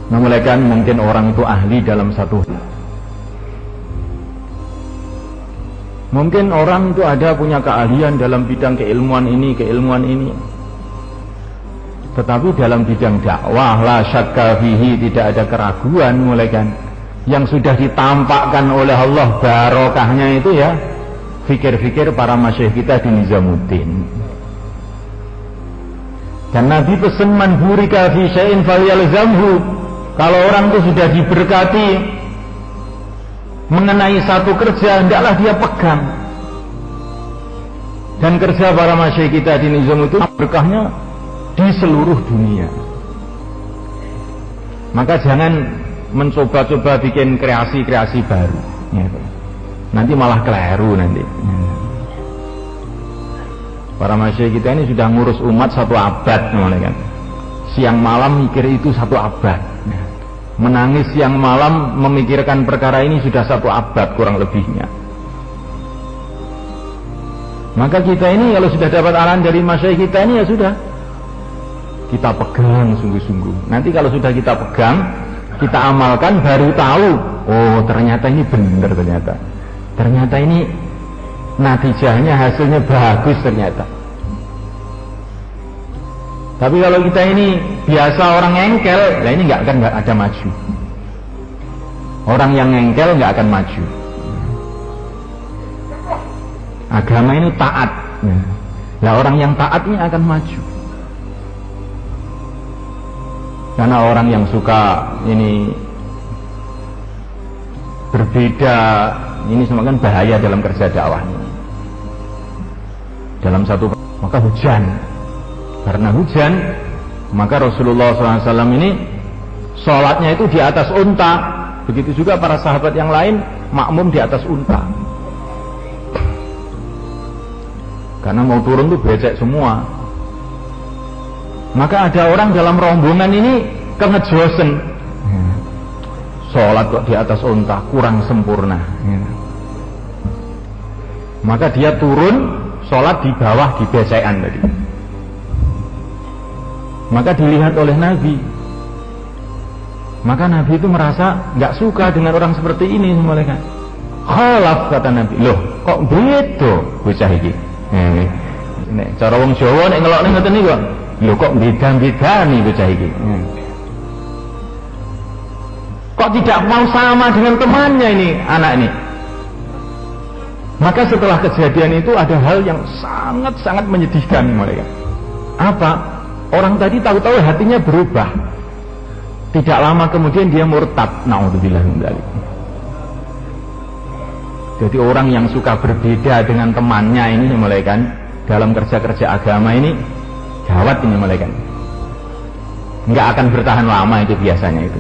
memulaikan mungkin orang itu ahli dalam satu. Mungkin orang itu ada punya keahlian dalam bidang keilmuan ini, tetapi dalam bidang dakwah la syakka fihi, tidak ada keraguan, mulaikan yang sudah ditampakkan oleh Allah barokahnya itu ya fikir-fikir para masyayikh kita di Nizamuddin. Dan Nabi pesan man burika fi syai'in falyalzamhu, kalau orang itu sudah diberkati mengenai satu kerja, hendaklah dia pegang. Dan kerja para masyayikh kita di Nizam itu berkahnya di seluruh dunia. Maka jangan mencoba-coba bikin kreasi-kreasi baru, nanti malah keliru nanti. Para masyayikh kita ini sudah ngurus umat 1 abad, kan? Siang malam mikir itu 1 abad. Menangis siang malam memikirkan perkara ini sudah 1 abad kurang lebihnya. Maka kita ini kalau sudah dapat arahan dari masyayikh kita ini ya sudah, kita pegang sungguh-sungguh. Nanti kalau sudah kita pegang, kita amalkan, baru tahu, oh ternyata ini benar, ternyata ini natijahnya, hasilnya bagus ternyata. Tapi kalau kita ini biasa orang engkel, nah ini nggak ada maju. Orang yang engkel nggak akan maju. Agama ini taat, nah orang yang taat ini akan maju. Karena orang yang suka ini berbeda, ini semua kan bahaya dalam kerja dakwah ini. Dalam satu, maka hujan. Karena hujan, maka Rasulullah SAW ini sholatnya itu di atas unta. Begitu juga para sahabat yang lain makmum di atas unta. Karena mau turun tuh becek semua. Maka ada orang dalam rombongan ini kengejosen, sholat kok di atas unta, kurang sempurna. Maka dia turun sholat di bawah, di becekan tadi. Maka dilihat oleh Nabi. Maka Nabi itu merasa nggak suka dengan orang seperti ini, mereka. Khalaf, kata Nabi. Loh, kok begitu bocah iki? Nek cara wong Jawa nek ngelokne ngoten niku. Loh kok beda-bedani bocah iki? Kok tidak mau sama dengan temannya ini, anak ini? Maka setelah kejadian itu ada hal yang sangat-sangat menyedihkan mereka. Apa? Orang tadi tahu-tahu hatinya berubah. Tidak lama kemudian dia murtad. Na'udzubillah min dzalik. Jadi orang yang suka berbeda dengan temannya ini mulaikan dalam kerja-kerja agama ini gawat ini mulaikan. Nggak akan bertahan lama itu biasanya itu.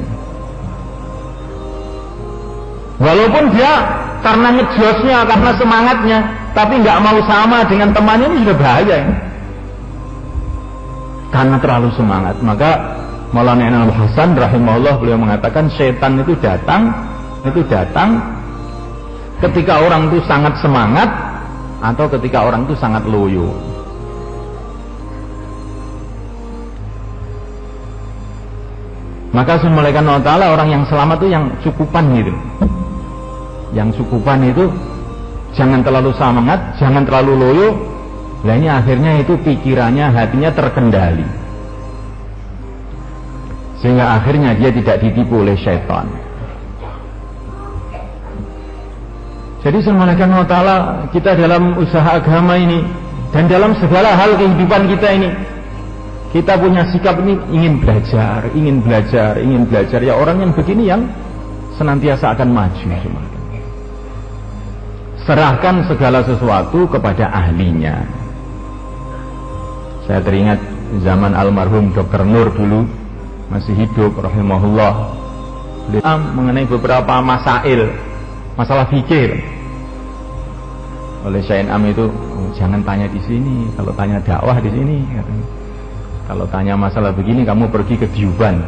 Walaupun dia karena ngejosnya, karena semangatnya, tapi nggak mau sama dengan temannya, ini sudah bahaya ini. Karena terlalu semangat. Maka Maulana Al Hasan rahimahullah beliau mengatakan setan itu datang ketika orang itu sangat semangat atau ketika orang itu sangat loyo. Maka semulaikan Allah Ta'ala orang yang selamat itu yang cukupan gitu. Yang cukupan itu jangan terlalu semangat, jangan terlalu loyo. Nah ini akhirnya itu pikirannya, hatinya terkendali, sehingga akhirnya dia tidak ditipu oleh syaitan. Jadi semalakan Allah Ta'ala kita dalam usaha agama ini dan dalam segala hal kehidupan kita ini, kita punya sikap ini ingin belajar. Ya orang yang begini yang senantiasa akan maju. Serahkan segala sesuatu kepada ahlinya. Saya teringat zaman almarhum Dr. Nur dulu masih hidup rahimahullah, mengenai beberapa masalah fikir oleh Syekh Am itu, jangan tanya di sini, kalau tanya dakwah di sini katanya. Kalau tanya masalah begini kamu pergi ke Diuban.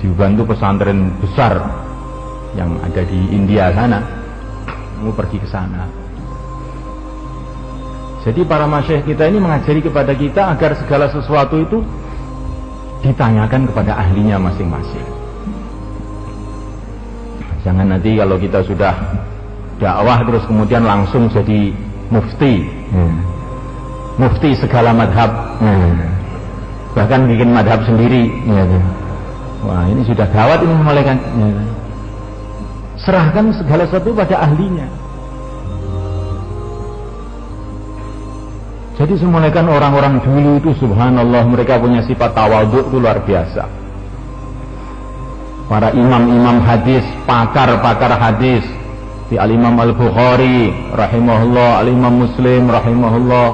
Diuban itu pesantren besar yang ada di India sana, kamu pergi ke sana. Jadi para masyayikh kita ini mengajari kepada kita agar segala sesuatu itu ditanyakan kepada ahlinya masing-masing. Jangan nanti kalau kita sudah dakwah terus kemudian langsung jadi mufti, mufti segala madhab, bahkan bikin madhab sendiri. Wah, ini sudah gawat ini malaikat. Serahkan segala sesuatu pada ahlinya. Jadi semulaikan orang-orang dulu itu subhanallah, mereka punya sifat tawadhu itu luar biasa. Para imam-imam hadis, pakar-pakar hadis, di Al-Imam Al-Bukhari rahimahullah, Al-Imam Muslim rahimahullah,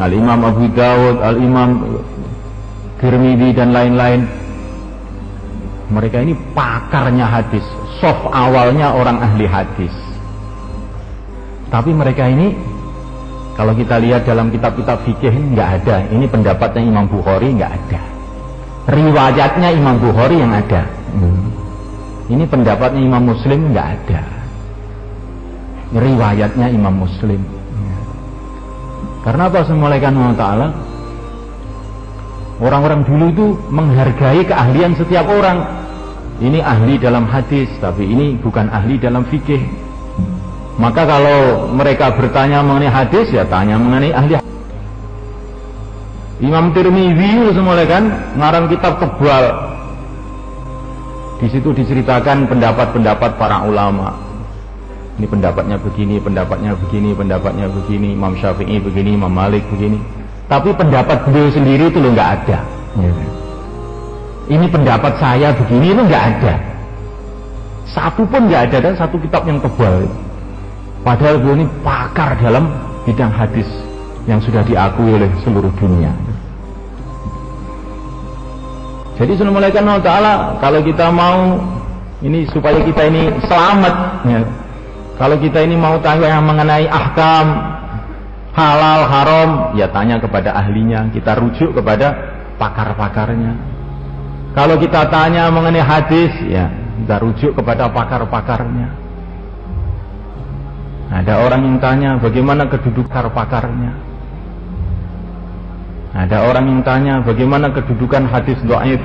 Al-Imam Abu Dawud, Al-Imam Tirmidzi dan lain-lain. Mereka ini pakarnya hadis, soft awalnya orang ahli hadis. Tapi mereka ini kalau kita lihat dalam kitab-kitab fikih ini nggak ada. Ini pendapatnya Imam Bukhari nggak ada. Riwayatnya Imam Bukhari yang ada. Ini pendapatnya Imam Muslim nggak ada. Riwayatnya Imam Muslim. Karena apa? Semulaikan Allah Ta'ala, orang-orang dulu itu menghargai keahlian setiap orang. Ini ahli dalam hadis, tapi ini bukan ahli dalam fikih. Maka kalau mereka bertanya mengenai hadis, ya tanya mengenai ahli. Imam Tirmidzi semulaikan ngarang kitab tebal. Di situ diceritakan pendapat-pendapat para ulama. Ini pendapatnya begini, pendapatnya begini, pendapatnya begini. Imam Syafi'i begini, Imam Malik begini. Tapi pendapat beliau sendiri itu loh nggak ada. Ini pendapat saya begini itu nggak ada. Satu pun nggak ada, dan satu kitab yang tebal. Padahal beliau ini pakar dalam bidang hadis yang sudah diakui oleh seluruh dunia. Jadi Assalamualaikum warahmatullahi wabarakatuh. Kalau kita mau ini supaya kita ini selamat, ya. Kalau kita ini mau tanya mengenai ahkam halal haram, ya tanya kepada ahlinya. Kita rujuk kepada pakar-pakarnya. Kalau kita tanya mengenai hadis, ya kita rujuk kepada pakar-pakarnya. Ada orang yang tanya bagaimana kedudukan pakarnya. Ada orang yang tanya bagaimana kedudukan hadis dhaif.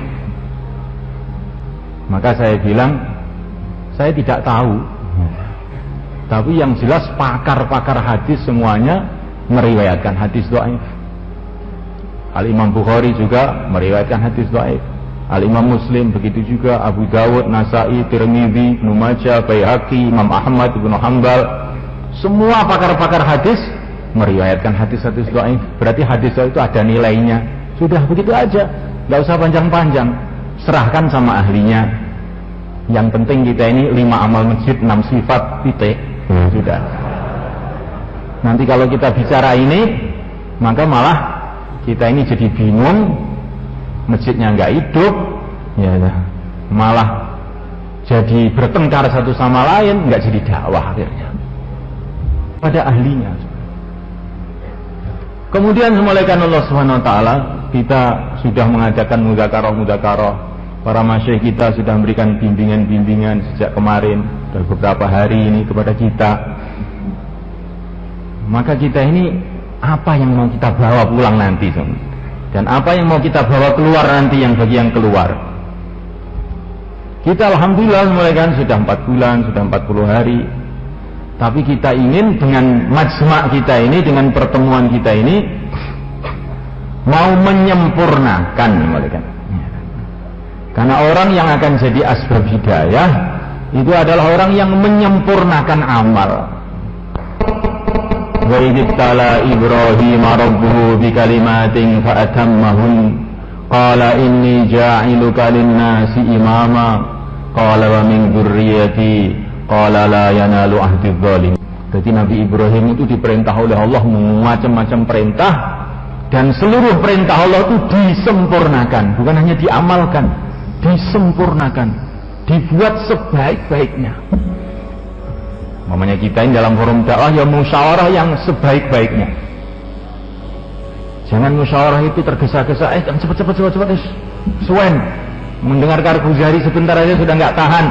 Maka saya bilang, saya tidak tahu. Tapi yang jelas pakar-pakar hadis semuanya meriwayatkan hadis dhaif. Al-Imam Bukhari juga meriwayatkan hadis dhaif. Al-Imam Muslim begitu juga, Abu Dawud, Nasai, Tirmidzi, Ibnu Majah, Baihaqi, Imam Ahmad, Ibnu Hanbal. Semua pakar-pakar hadis meriwayatkan hadis-hadis dhaif. Berarti hadis itu ada nilainya. Sudah begitu aja, nggak usah panjang-panjang. Serahkan sama ahlinya. Yang penting kita ini 5 amal masjid, 6 sifat, titik. Sudah. Nanti kalau kita bicara ini, maka malah kita ini jadi bingung. Masjidnya nggak hidup, ya, malah jadi bertengkar satu sama lain, nggak jadi dakwah akhirnya. Pada ahlinya. Kemudian semulaikan Allah Subhanahu wa taala, kita sudah mengadakan mudzakarah. Para masyayikh kita sudah memberikan bimbingan-bimbingan sejak kemarin dan beberapa hari ini kepada kita. Maka kita ini apa yang mau kita bawa pulang nanti, dan apa yang mau kita bawa keluar nanti yang bagi yang keluar. Kita alhamdulillah semulaikan sudah 4 bulan, sudah 40 hari. Tapi kita ingin dengan majma' kita ini, dengan pertemuan kita ini, mau menyempurnakan, karena orang yang akan jadi asbab hidayah itu adalah orang yang menyempurnakan amal. Wa idibtala Ibrahim rabbuhu bikalimatin fa'atammahun qala inni ja'iluka lin-nasi imama qala wa min dzurriyyati qala la yanalu ahdi dzalim. Jadi Nabi Ibrahim itu diperintah oleh Allah macam-macam perintah, dan seluruh perintah Allah itu disempurnakan, bukan hanya diamalkan, disempurnakan, dibuat sebaik-baiknya. Mamanya kita ini dalam forum dakwah ya musyawarah yang sebaik-baiknya. Jangan musyawarah itu tergesa-gesa, cepat, suwen. Mendengar Karguzari sebentar aja sudah nggak tahan.